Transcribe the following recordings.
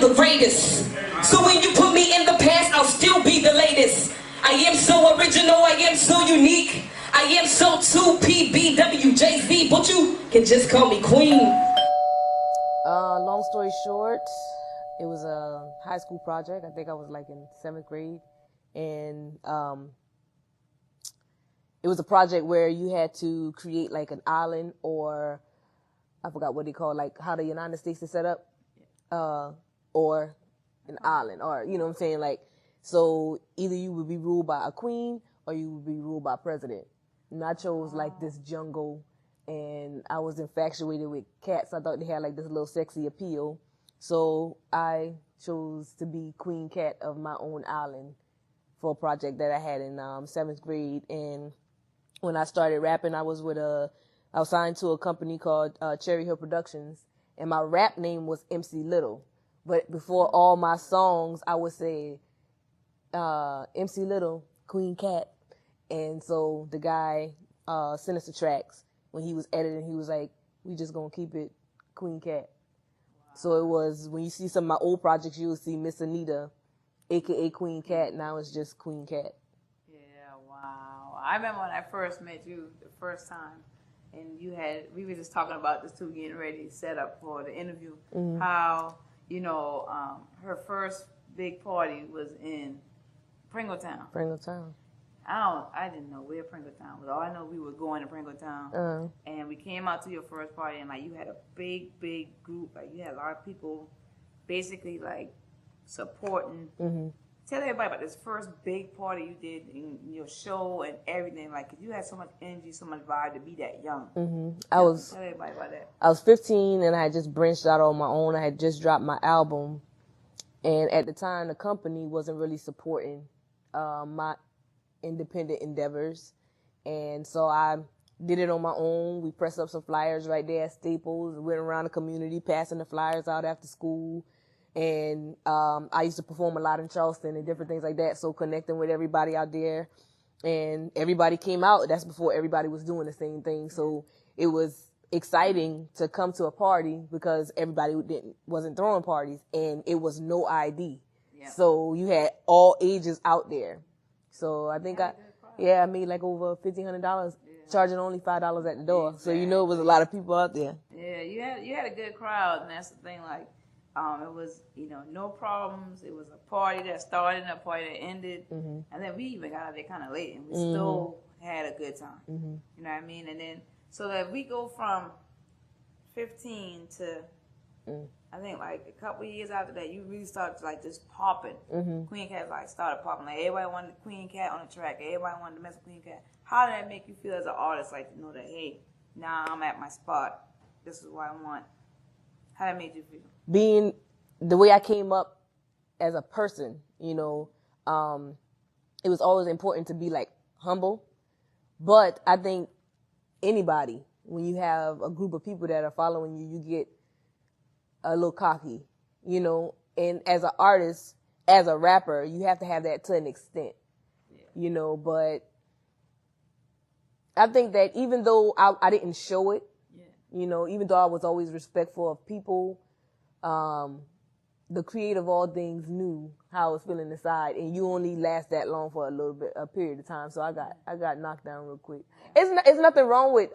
the greatest. So when you put me in the past, I'll still be the latest. I am so original, I am so unique. I am so 2PBWJZ, but you can just call me Queen. Long story short, it was a high school project. I think I was like in 7th grade. And it was a project where you had to create like an island, or I forgot what they call, like how the United States is set up, or an island, or you know what I'm saying, like, so either you would be ruled by a queen or you would be ruled by a president. And I chose like this jungle, and I was infatuated with cats. I thought they had like this little sexy appeal, so I chose to be KweenKatt of my own island for a project that I had in 7th grade. And when I started rapping, I was signed to a company called Cherry Hill Productions, and my rap name was MC Little. But before all my songs, I would say MC Little, KweenKatt. And so the guy sent us the tracks. When he was editing, he was like, we just gonna keep it KweenKatt. Wow. So it was, when you see some of my old projects, you will see Miss Anita, aka KweenKatt. Now it's just KweenKatt. Yeah, wow. I remember when I first met you the first time, and we were just talking about this too, getting ready to set up for the interview, mm-hmm. How, you know, her first big party was in Pringletown. I didn't know where Pringletown was. All I know, we were going to Pringletown, and we came out to your first party, and like you had a big group. Like you had a lot of people, basically like supporting. Mm-hmm. Tell everybody about this first big party you did in your show and everything. Like, 'cause you had so much energy, so much vibe to be that young. Mm-hmm. Tell everybody about that. I was 15, and I had just branched out on my own. I had just dropped my album, and at the time, the company wasn't really supporting my independent endeavors, and so I did it on my own. We pressed up some flyers right there at Staples, went around the community passing the flyers out after school, and I used to perform a lot in Charleston and different things like that, so connecting with everybody out there, and everybody came out. That's before everybody was doing the same thing, so it was exciting to come to a party because everybody wasn't throwing parties, and it was no ID. Yeah. So you had all ages out there. So I think I made like over $1,500, charging only $5 at the door. Exactly. So you know it was a lot of people out there. Yeah, you had a good crowd, and that's the thing. Like, it was, you know, no problems. It was a party that started and a party that ended, mm-hmm. and then we even got out there kind of late, and we mm-hmm. still had a good time. Mm-hmm. You know what I mean? And then so that we go from 15 to I think like a couple of years after that, you really started like just popping. Mm-hmm. KweenKatt like started popping. Like everybody wanted KweenKatt on the track. Everybody wanted to mess with KweenKatt. How did that make you feel as an artist? Like to know that, hey, now I'm at my spot. This is what I want. How that made you feel? Being the way I came up as a person, you know, it was always important to be like humble. But I think anybody, when you have a group of people that are following you, you get a little cocky, you know, and as an artist, as a rapper, you have to have that to an extent, you know, but I think that even though I didn't show it, you know, even though I was always respectful of people, the creator of all things knew how I was feeling inside, and you only last that long for a period of time. So I got knocked down real quick. It's nothing wrong with,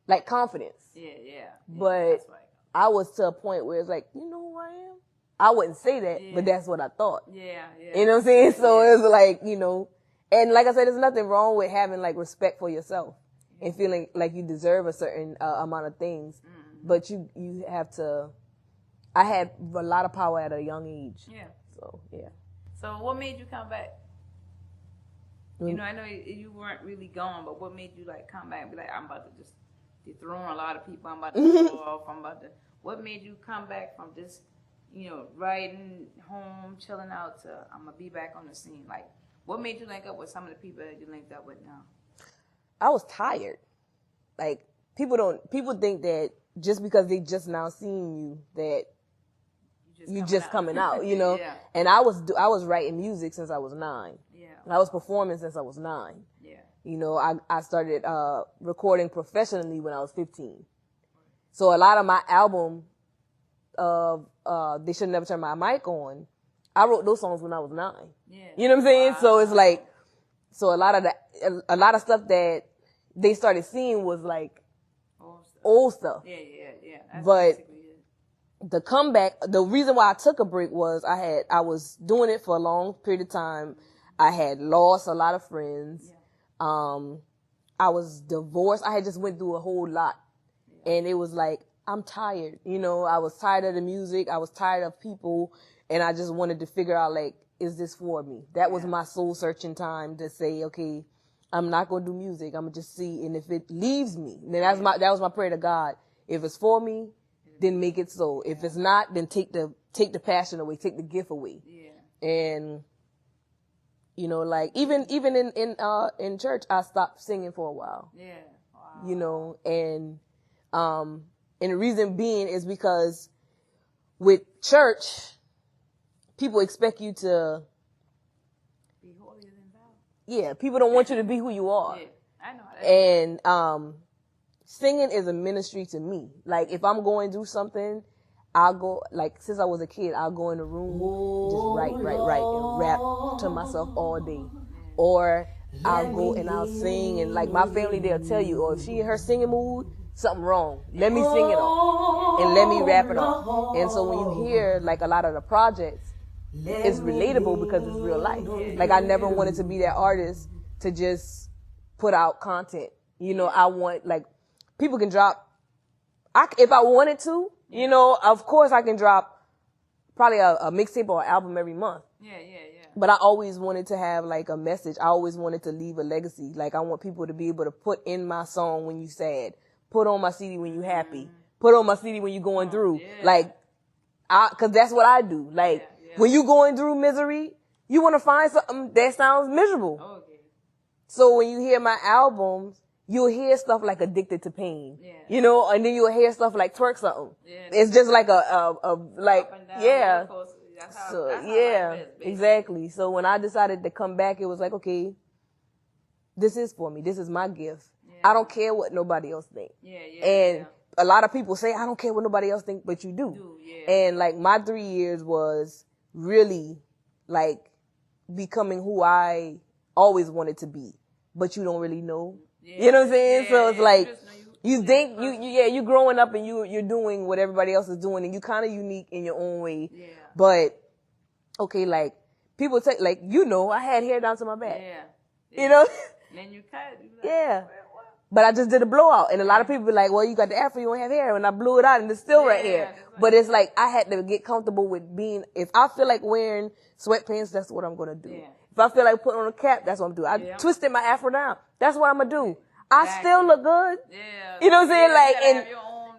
like confidence. Yeah. But I was to a point where it's like, you know who I am? I wouldn't say that, but that's what I thought. Yeah. You know what I'm saying? So it was like, you know, and like I said, there's nothing wrong with having like respect for yourself and feeling like you deserve a certain amount of things. Mm-hmm. But you have to, I had a lot of power at a young age. Yeah. So, yeah. So what made you come back? Mm-hmm. You know, I know you weren't really gone, but what made you like come back and be like, I'm about to just dethrone a lot of people. I'm about to go off. What made you come back from just, you know, riding home, chilling out to I'm going to be back on the scene? Like, what made you link up with some of the people that you linked up with now? I was tired. Like, people think that just because they just now seeing you, that you just coming out, you know? Yeah. And I was writing music since I was 9. Yeah. And I was performing since I was 9. Yeah. You know, I started recording professionally when I was 15. So a lot of my album of They Should Never Turn My Mic On, I wrote those songs when I was 9. Yeah. You know what I'm saying? Wow. So it's like, so a lot of stuff that they started seeing was like old stuff. Yeah. That's But basically it. the comeback, the reason why I took a break was I was doing it for a long period of time. I had lost a lot of friends. Yeah. I was divorced. I had just went through a whole lot. Yeah. And it was like, I'm tired. You know, I was tired of the music. I was tired of people. And I just wanted to figure out, like, is this for me? That was my soul searching time to say, okay, I'm not going to do music. I'm going to just see. And if it leaves me, then that was my prayer to God. If it's for me, then make it so. If it's not, then take the passion away, take the gift away. Yeah. And, you know, like, even in church, I stopped singing for a while. Yeah. Wow. You know, and the reason being is because with church, people expect you to be holier than thou. Yeah, people don't want you to be who you are. Yeah, I know that. And singing is a ministry to me. Like, if I'm going through something, I'll go, like, since I was a kid, I'll go in the room, just write, and rap to myself all day. Or I'll go and I'll sing, and like my family, they'll tell you, or if she in her singing mood, something wrong. Let me sing it off, and let me rap it off. And so when you hear, like, a lot of the projects, it's relatable because it's real life. Like, I never wanted to be that artist to just put out content. You know, I want, like, people can drop, if I wanted to, you know, of course I can drop probably a mixtape or an album every month. Yeah. But I always wanted to have, like, a message. I always wanted to leave a legacy. Like, I want people to be able to put in my song when you sad, put on my CD when you happy, put on my CD when you going through. Like, cause that's what I do. Like, when you going through misery, you want to find something that sounds miserable. Okay. So when you hear my albums, you'll hear stuff like Addicted to Pain, you know, and then you'll hear stuff like Twerk Something. Yeah, it's just like like, yeah. That's how exactly. So when I decided to come back, it was like, okay, this is for me. This is my gift. Yeah. I don't care what nobody else think. And a lot of people say, I don't care what nobody else think, but you do. And like my 3 years was really like becoming who I always wanted to be, but you don't really know. You know what I'm saying? So it's like, you think you growing up and you're doing what everybody else is doing, and you kind of unique in your own way. Yeah. But okay, like people take, like, you know, I had hair down to my back. Yeah. You know? And then you cut it. Like, yeah. But I just did a blowout, and a lot of people be like, well, you got the afro, you don't have hair, and I blew it out, and it's still right here. But it's like, I had to get comfortable with being, if I feel like wearing sweatpants, that's what I'm going to do. Yeah. If I feel like putting on a cap, that's what I'm doing. I twisted my afro down. That's what I'm going to do. I still look good. Yeah. You know what I'm saying? Like,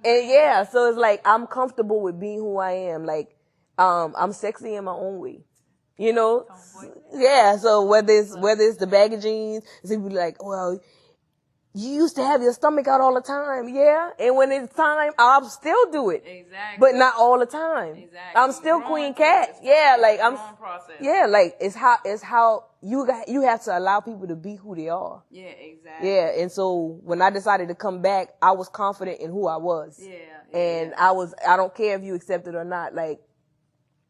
and yeah, so it's like, I'm comfortable with being who I am. Like, I'm sexy in my own way. You know? Yeah, so whether it's the baggy jeans, people be like, well, you used to have your stomach out all the time. Yeah. And when it's time, I'll still do it. Exactly. But not all the time. Exactly. I'm still KweenKatt. Yeah. Like like it's how you have to allow people to be who they are. Yeah. Exactly. Yeah. And so when I decided to come back, I was confident in who I was. Yeah. And I don't care if you accept it or not. Like,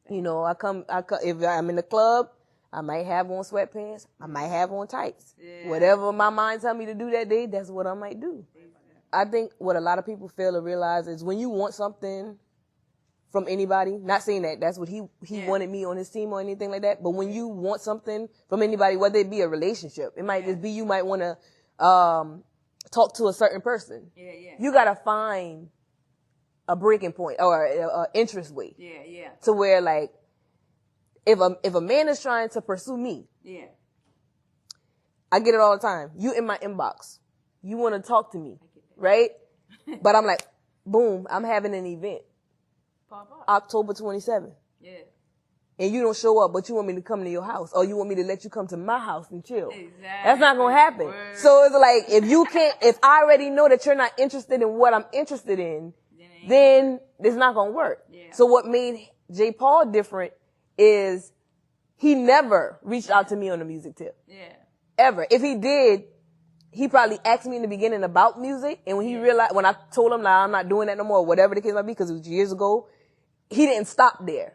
you know, if I'm in the club, I might have on sweatpants. I might have on tights. Yeah. Whatever my mind tell me to do that day, that's what I might do. I think what a lot of people fail to realize is when you want something from anybody, not saying that that's what he wanted me on his team or anything like that, but when you want something from anybody, whether it be a relationship, it might just be you might want to talk to a certain person. You got to find a breaking point or an interest way. To where, like, if a man is trying to pursue me, I get it all the time. You in my inbox. You want to talk to me, right? But I'm like, boom, I'm having an event. October 27th. Yeah. And you don't show up, but you want me to come to your house, or you want me to let you come to my house and chill. Exactly. That's not going to happen. Word. So it's like, if I already know that you're not interested in what I'm interested in, then it's not going to work. Yeah. So what made J.Paul different is he never reached out to me on a music tip. Yeah. Ever. If he did, he probably asked me in the beginning about music, and when he realized, when I told him, nah, I'm not doing that no more, whatever the case might be, because it was years ago, he didn't stop there.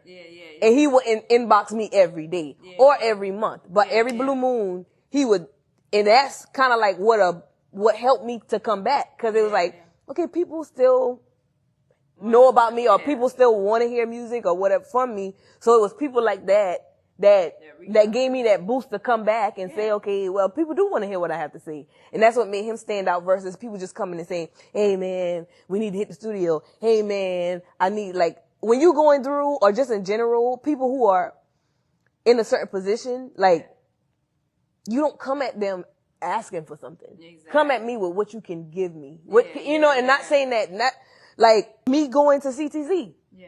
And he would inbox me every day or every month. But every blue moon, he would, and that's kind of like what helped me to come back. Cause it was like, okay, people still know about me, or people still want to hear music or whatever from me. So it was people like that gave me that boost to come back and say, okay, well, people do want to hear what I have to say. And that's what made him stand out versus people just coming and saying, hey man, we need to hit the studio. Hey man, I need, like, when you're going through, or just in general, people who are in a certain position, like, you don't come at them asking for something. Exactly. Come at me with what you can give me. Not saying that, not like me going to CTC. Yeah.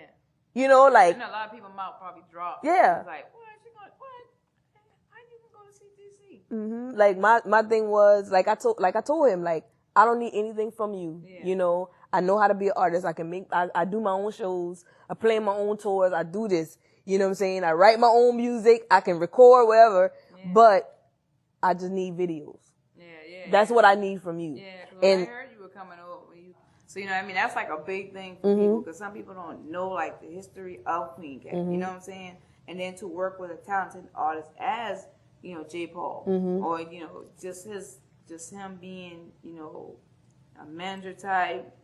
You know, like. I know a lot of people mouth probably drop. Yeah. It's like, what? How you gonna go to CTC? Mm-hmm. Like my thing was, like I told him, like, I don't need anything from you. Yeah. You know, I know how to be an artist. I do my own shows. I play my own tours. I do this. You know what I'm saying? I write my own music. I can record wherever, but I just need videos. That's what I need from you. Yeah, because I heard you were coming over. So, you know what I mean? That's like a big thing for people, because some people don't know, like, the history of KweenKatt. You know what I'm saying? And then to work with a talented artist as, you know, J.Paul, or, you know, just him being, you know, a manager type,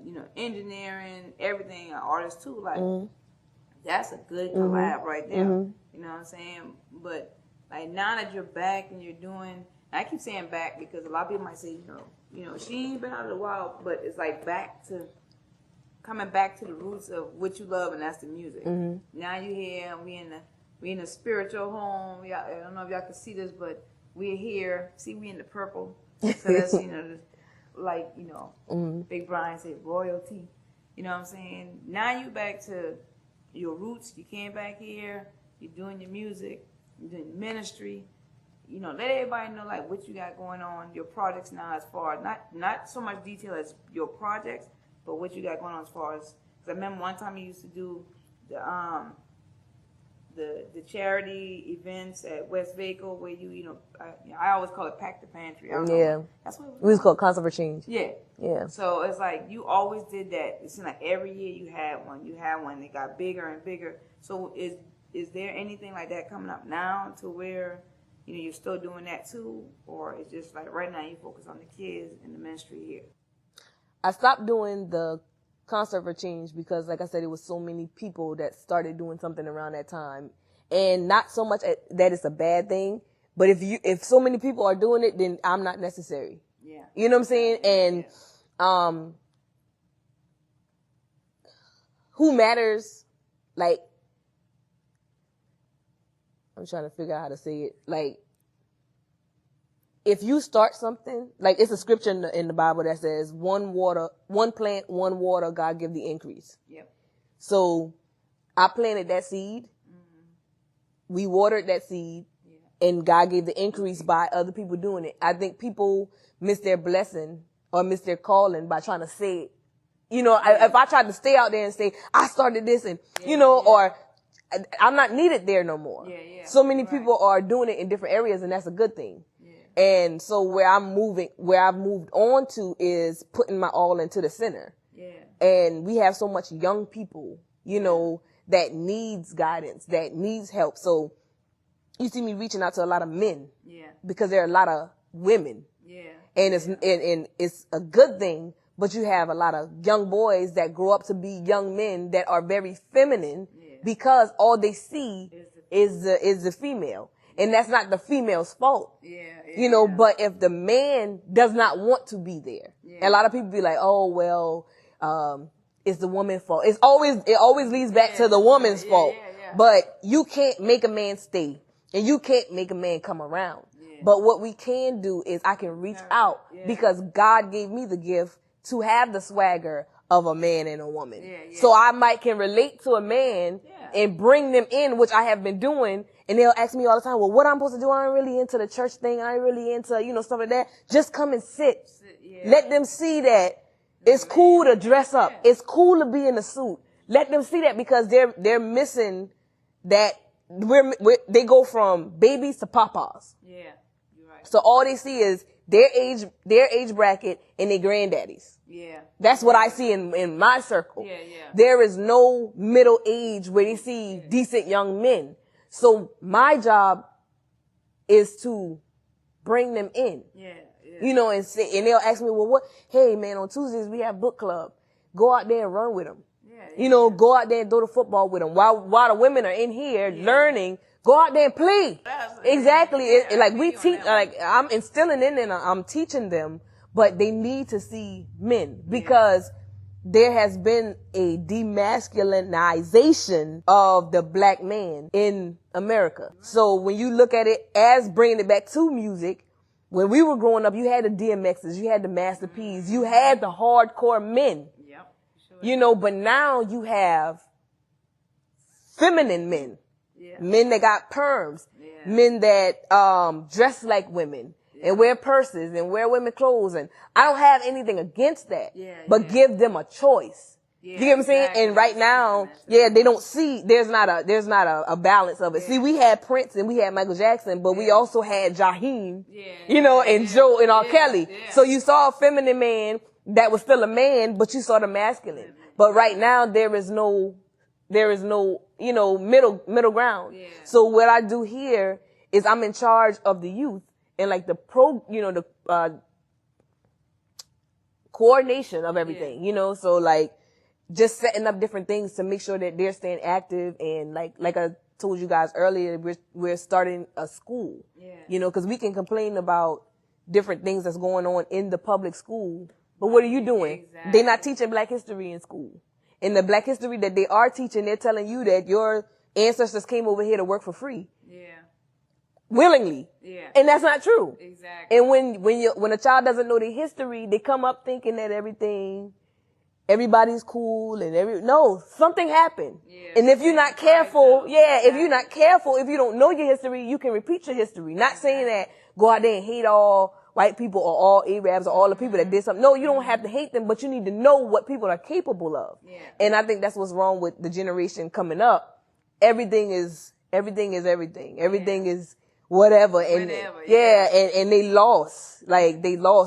you know, engineering, everything, an artist too. Like, that's a good collab right there. You know what I'm saying? But, like, now that you're back and you're doing, I keep saying back because a lot of people might say, you know, she ain't been out of the wild, but it's like coming back to the roots of what you love, and that's the music. Now you here, we in a spiritual home. I don't know if y'all can see this, but we're here. See, we in the purple. So that's, you know, like, you know, Big Brian said, royalty. You know what I'm saying? Now you back to your roots. You came back here. You're doing your music. You're doing your ministry. You know, let everybody know, like, what you got going on, your projects now, as far as not so much detail as your projects, but what you got going on as far as, because I remember one time you used to do the charity events at West Vaco, where you know, I always call it Pack the Pantry. I don't know. That's what it was. We called Concert for Change. Yeah. So it's like you always did that. It seemed like every year you had one. It got bigger and bigger. So is there anything like that coming up now to where, you know, you're still doing that too, or it's just like right now you focus on the kids and the ministry here? I stopped doing the Concert for Change because, like I said, it was so many people that started doing something around that time, and not so much that it's a bad thing, but if so many people are doing it, then I'm not necessary. Yeah, you know what I'm saying? And who matters? Like, I'm trying to figure out how to say it. Like, if you start something, like, it's a scripture in the Bible that says, one plant, one water, God give the increase. Yep. So I planted that seed. We watered that seed, and God gave the increase by other people doing it. I think people miss their blessing or miss their calling by trying to say it. You know, if I tried to stay out there and say, I started this, and, you know, or I'm not needed there no more. So many people are doing it in different areas, and that's a good thing. And so where I've moved on to is putting my all into the center. And we have so much young people, you know, that needs guidance, that needs help. So you see me reaching out to a lot of men, because there are a lot of women, and it's a good thing. But you have a lot of young boys that grow up to be young men that are very feminine, because all they see is the female. And that's not the female's fault. You know, but if the man does not want to be there, and a lot of people be like, oh, well, it's the woman's fault. It always leads back to the woman's fault. But you can't make a man stay, and you can't make a man come around. But what we can do is I can reach out, because God gave me the gift to have the swagger of a man and a woman. So I can relate to a man and bring them in, which I have been doing. And they'll ask me all the time, well, what I'm supposed to do? I ain't really into the church thing. I ain't really into, you know, stuff like that. Just come and sit. Let them see that it's cool to dress up. It's cool to be in a suit. Let them see that, because they're missing that they go from babies to papas. You're right. So all they see is their age bracket and their granddaddies. Yeah. That's what I see in my circle. Yeah. There is no middle age where they see decent young men. So my job is to bring them in. Yeah. You know, and they'll ask me, well, what? Hey, man, on Tuesdays we have book club. Go out there and run with them. You know, go out there and throw the football with them. While the women are in here learning, go out there and play. Exactly. Like we teach, like I'm instilling in and I'm teaching them, but they need to see men because there has been a demasculinization of the black man in America. So when you look at it as bringing it back to music, when we were growing up, you had the DMXs, you had the Master P's, you had the hardcore men. You know, but now you have feminine men, men that got perms, men that dress like women and wear purses and wear women clothes. And I don't have anything against that, but give them a choice. You get what I'm saying? And right now, they don't see, there's not a balance of it. See, we had Prince and we had Michael Jackson, but we also had Jaheim, you know, and Joe and R. Kelly. So you saw a feminine man that was still a man, but you saw the masculine. But right now there is no, you know, middle ground. So what I do here is I'm in charge of the youth and like the coordination of everything, you know, so like just setting up different things to make sure that they're staying active. And like I told you guys earlier, we're starting a school, you know, cause we can complain about different things that's going on in the public school. But what are you doing? They're not teaching Black history in school. In the Black history that they are teaching, they're telling you that your ancestors came over here to work for free. Willingly. And that's not true. Exactly. And when a child doesn't know their history, they come up thinking that everybody's cool and no, something happened. And if you're not careful, if you're not careful, if you don't know your history, you can repeat your history. Not saying that go out there and hate all white people or all Arabs or all the people that did something. No, you don't have to hate them, but you need to know what people are capable of. And I think that's what's wrong with the generation coming up. Everything is everything. Everything is whatever. And and they lost.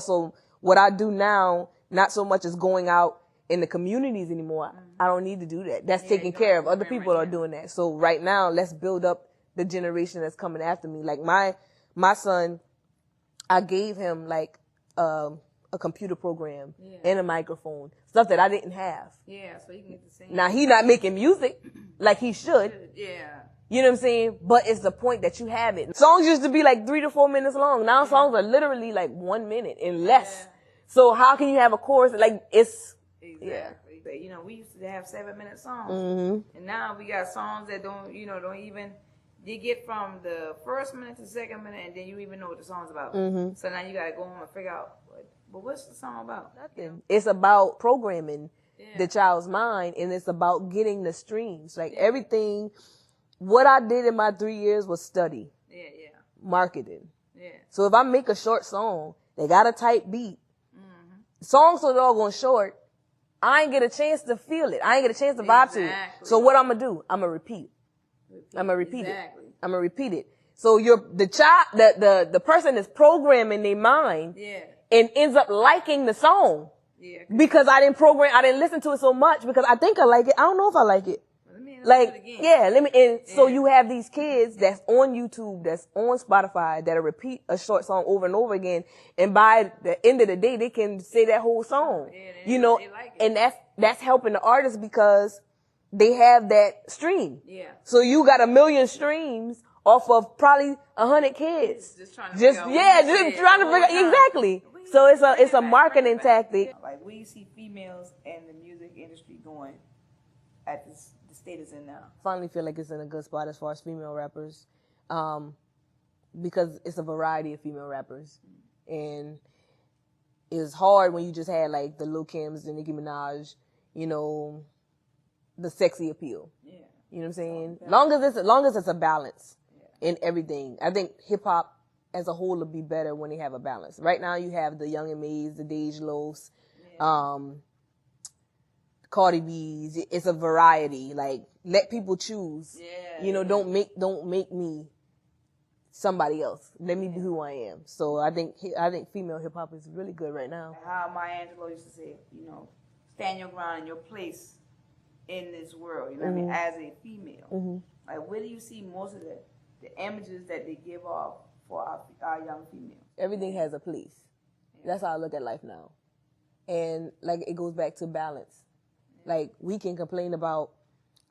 So what I do now, not so much as going out in the communities anymore. I don't need to do that. That's taken care of. Other people are doing that. So right now, let's build up the generation that's coming after me. Like my son, I gave him like a computer program and a microphone, stuff that I didn't have. So you can get the same. Now he not making music like he should. You know what I'm saying? But it's the point that you have it. Songs used to be like 3 to 4 minutes long. Now songs are literally like 1 minute and less. So how can you have a chorus? Like it's You know, we used to have 7-minute songs, and now we got songs that don't even. You get from the first minute to the second minute, and then you even know what the song's about. So now you gotta go home and figure out, but what's the song about? Nothing. You know? It's about programming the child's mind, and it's about getting the streams. Like everything, what I did in my 3 years was study, marketing. So if I make a short song, they got a tight beat. Songs so doggone short, I ain't get a chance to feel it. I ain't get a chance to vibe to it. So what I'm gonna do? I'm gonna repeat. I'm gonna repeat it. So the person is programming their mind and ends up liking the song because I didn't listen to it so much because I think I like it. I don't know if I like it. So you have these kids that's on YouTube, that's on Spotify, that'll repeat a short song over and over again, and by the end of the day, they can say that whole song, you know, and that's helping the artist because they have that stream. So you got 1 million streams off of probably 100 kids. Just trying to figure out exactly. So it's a marketing tactic. Like, where you see females and the music industry going at the state it's in now? Finally feel like it's in a good spot as far as female rappers, because it's a variety of female rappers, and it's hard when you just had like the Lil Kims, the Nicki Minaj, you know, the sexy appeal. You know what I'm saying? Long as it's a balance in everything. I think hip hop as a whole will be better when they have a balance. Right now you have the Young M.A's, the Dej Loafs, Cardi B's. It's a variety. Like, let people choose. You know, don't make me somebody else. Let me be who I am. So I think female hip hop is really good right now. How Maya Angelou used to say, you know, stand your ground and your place in this world. You know what I mean? As a female, like where do you see most of the images that they give off for our young females? Everything has a place. That's how I look at life now. And like it goes back to balance. Like we can complain about,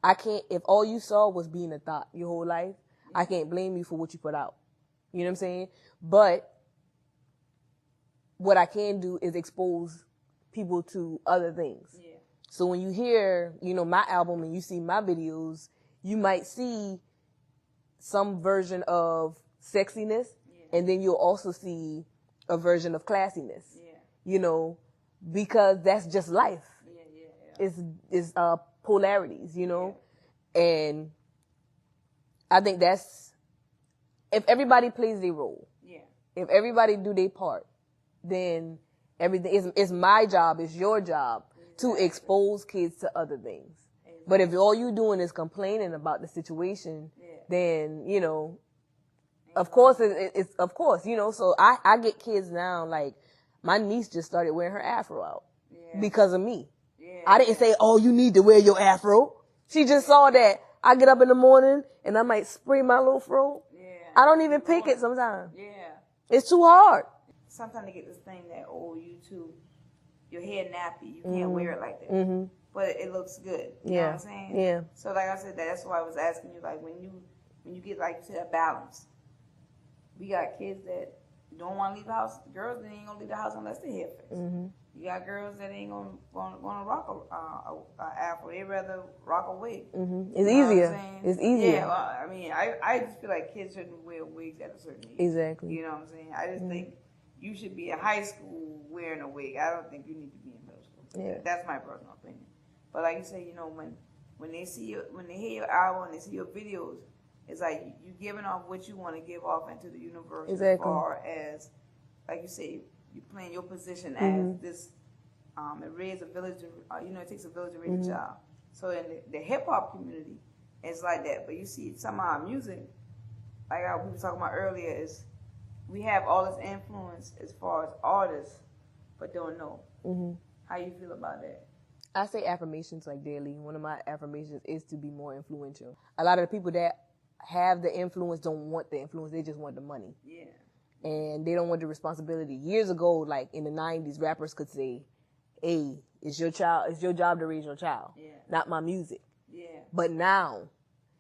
if all you saw was being a thought your whole life, I can't blame you for what you put out. You know what I'm saying? But what I can do is expose people to other things. Yeah. So when you hear, you know, my album and you see my videos, you might see some version of sexiness, and then you'll also see a version of classiness. Yeah. You know, because that's just life. It's polarities, you know? Yeah. And I think that's, if everybody plays their role, if everybody do their part, then everything is my job, it's your job to expose kids to other things. Exactly. But if all you doing is complaining about the situation, then, you know, of course, it's of course, you know, so I get kids now, like, my niece just started wearing her afro out because of me. Yeah. I didn't say, oh, you need to wear your afro. She just saw that I get up in the morning and I might spray my little fro. Yeah. I don't even pick it sometimes. Yeah. It's too hard. Sometimes they get this thing that, oh, your hair nappy. You can't wear it like that. But it looks good. You know what I'm saying? Yeah. So like I said, that's why I was asking you, like, when you get, like you said, a balance. We got kids that don't want to leave the house. Girls that ain't gonna leave the house unless they hair fixed. You got girls that ain't gonna rock a afro. They rather rock a wig. It's easier. It's easier. Yeah. Well, I mean, I just feel like kids shouldn't wear wigs at a certain age. Exactly. You know what I'm saying? I just think you should be in high school wearing a wig. I don't think you need to be in middle school. Yeah. That's my personal opinion. But like you say, you know, when they hear your album and they see your videos, it's like you giving off what you want to give off into the universe. Exactly. As far as, like you say, you playing your position as this. It raises a village. It takes a village to raise a child. So in the hip hop community, it's like that. But you see, some of our music, like we were talking about earlier, is we have all this influence as far as artists, but don't know. How you feel about that? I say affirmations like daily. One of my affirmations is to be more influential. A lot of the people that have the influence don't want the influence. They just want the money. Yeah. And they don't want the responsibility. Years ago, like in the 90s, rappers could say, hey, it's your job to raise your child, not my music. Yeah. But now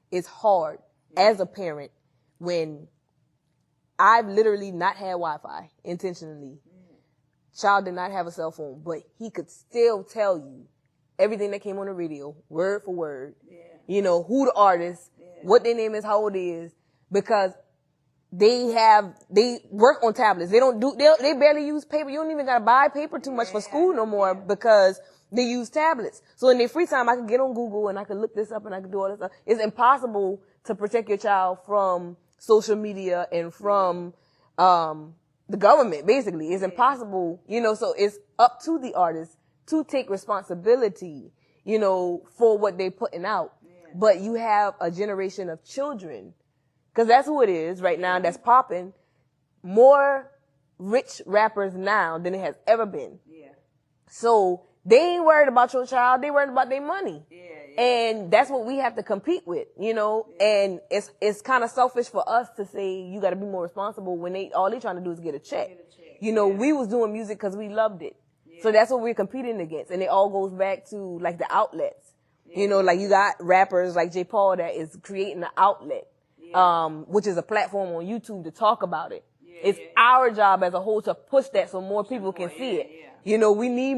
it's hard as a parent when I've literally not had Wi-Fi intentionally. Child did not have a cell phone, but he could still tell you everything that came on the radio, word for word. Yeah. You know, who the artist, what their name is, how old it is, because they work on tablets. They barely use paper. You don't even gotta buy paper too much for school no more because they use tablets. So in their free time, I could get on Google and I could look this up and I could do all this stuff. It's impossible to protect your child from social media and from, the government, basically. It's impossible, you know, so it's up to the artists to take responsibility, you know, for what they're putting out. But you have a generation of children, because that's who it is right now that's popping, more rich rappers now than it has ever been. Yeah. So they ain't worried about your child, they worried about their money. Yeah. And that's what we have to compete with, you know, and it's kind of selfish for us to say you got to be more responsible when all they trying to do is get a check. You know, we was doing music because we loved it. Yeah. So that's what we're competing against. And it all goes back to like the outlets. You know, like you got rappers like J.Paul that is creating an outlet, which is a platform on YouTube to talk about it. It's our job as a whole to push that so more people can see it. You know, we need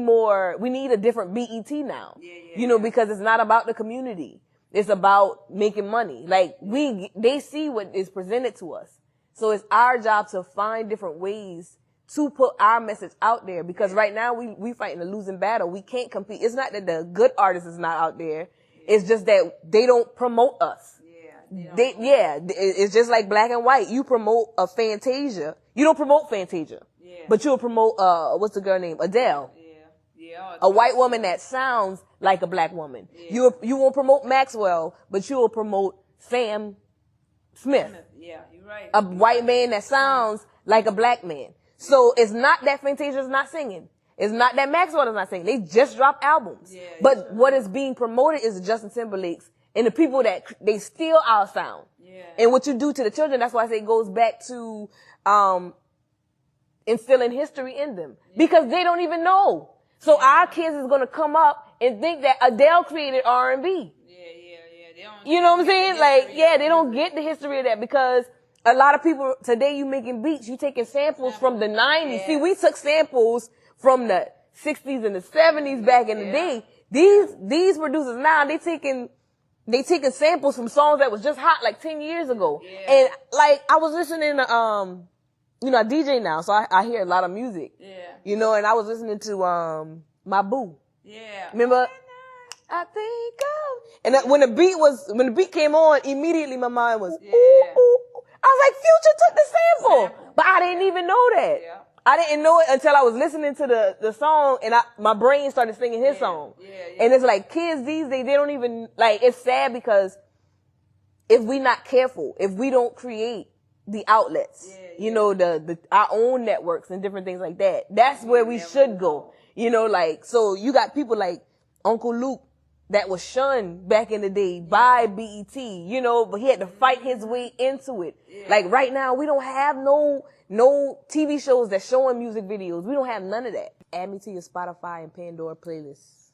a different BET now, you know, because it's not about the community. It's about making money. Like they see what is presented to us. So it's our job to find different ways to put our message out there, because right now we fighting a losing battle. We can't compete. It's not that the good artists is not out there. It's just that they don't promote us. It's just like Black and White. You promote a Fantasia. You don't promote Fantasia. But you'll promote, what's the girl name? Adele. A white woman that sounds like a black woman. You won't promote Maxwell, but you'll promote Sam Smith. Yeah, you're right. A white man that sounds like a black man. So it's not that Fantasia's not singing. It's not that Maxwell is not singing. They just dropped albums. Yeah, but what is being promoted is Justin Timberlake's and the people that they steal our sound. Yeah. And what you do to the children, that's why I say it goes back to instilling history in them. Because they don't even know. So our kids is going to come up and think that Adele created R&B. You know what I'm saying? Like, they don't get the history of that because a lot of people today, you making beats, you taking samples from the 90s. Yes. See, we took samples from the 60s and the 70s back in the day. These producers now, they taking samples from songs that was just hot like 10 years ago. Yeah. And like, I was listening to, you know, I DJ now, so I hear a lot of music. Yeah. You know, and I was listening to, My Boo. Yeah. Remember? I think and when the beat came on, immediately my mind was, ooh, ooh. I was like, Future took the sample. But I didn't even know that. Yeah. I didn't know it until I was listening to the song and my brain started singing his song. Yeah. And it's like kids these days, they don't even, like, it's sad because if we not careful, if we don't create the outlets, you know, our own networks and different things like that, that's where we should go. You know, like, so you got people like Uncle Luke that was shunned back in the day by BET, you know, but he had to fight his way into it. Yeah. Like right now, we don't have no TV shows that showing music videos. We don't have none of that. Add me to your Spotify and Pandora playlists.